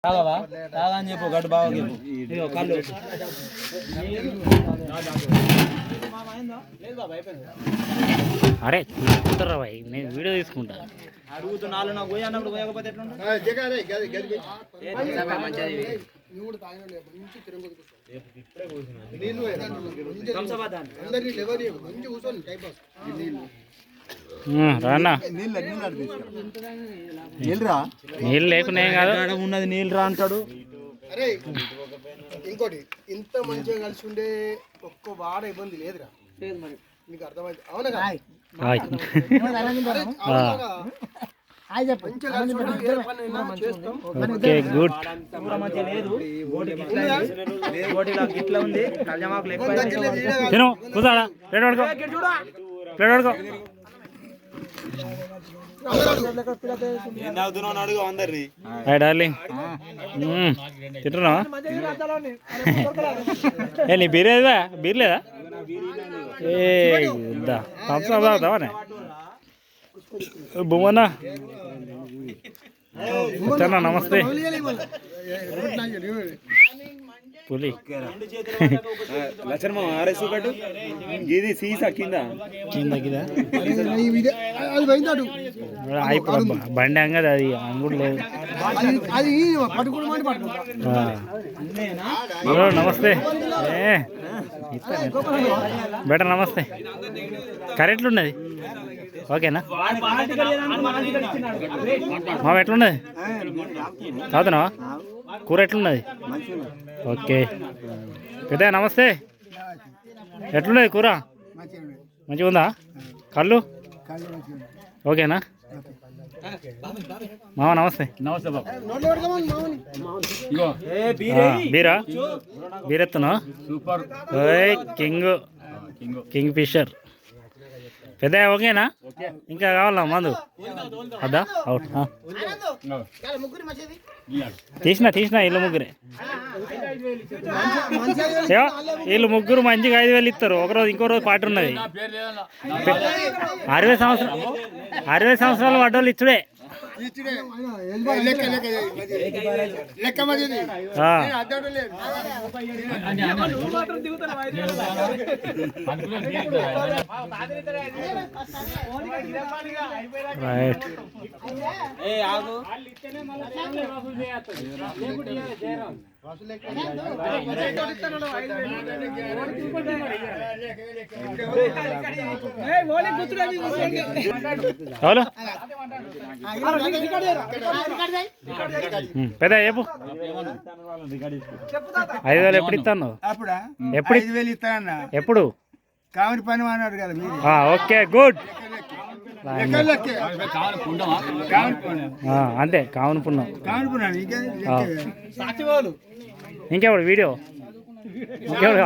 తాగవా తాగా అని చెప్పు గడ్డు బాగా చెప్పు ఇదిగో కళ్ళు అరే తీసుకుంటారా భాయ్ నేను వీడియో తీసుకుంటా అడుగుతున్నాను నాకు పోయి అన్నప్పుడు పోయకపోతే రానా నీళ్ళు లేకునే కాదు ఉన్నది నీళ్ళు రా అంటాడు. అరే ఇంకోటి ఇంత మంచిగా కలిసి ఉండే ఒక్క వాడ ఇబ్బంది లేదురా నీకు అర్థమైంది అవునా ఓకే గుడ్ ఇట్లా ఉంది తిను కూర్చోడా ప్లేట్ పడుకో ప్లేట్ పడుకో హాయ్ డార్లింగ్ తింటున్నావా ఏ నీ బీర్ లేదా బీర్ లేదా ఏ థమ్స్ అప్ తాగుతావానే బొమ్మన్నా వచ్చానా నమస్తే పులి ఇది సీసా కింద కింద అయిపోయి బండి అంగది అది అంగుడు లేదు. హలో నమస్తే ఏ బెటర్ నమస్తే కర్రీ ఎట్లున్నది ఓకేనా మా ఎట్లున్నది చదువుతున్నావా కూర ఎట్లున్నది ఓకే పెద్ద నమస్తే ఎట్లున్నది కూర మంచిగా ఉందా కళ్ళు ఓకేనా మామ నమస్తే బీరా బీరెత్తునా సూపర్ కింగ్ కింగ్ ఫిషర్ పెద్ద ఓకేనా ఇంకా కావాలా మందు అద్దా అవుట్ తీసిన వీళ్ళు ముగ్గురే వీళ్ళు ముగ్గురు మంచిగా 5,000 ఇస్తారు ఒకరోజు ఇంకో రోజు పాట ఉన్నది 60 సంవత్సరాలు పడ్డోళ్ళు ఇచ్చుడే రైట్ హలో పెద్ద చెప్పు 5,000 ఎప్పుడు ఇస్తాను ఎప్పుడు కావని పని అన్నాడు కదా ఓకే గుడ్ అంతే కావును పుణ్యం ఇంకెవడు వీడియో ఇంకెవడు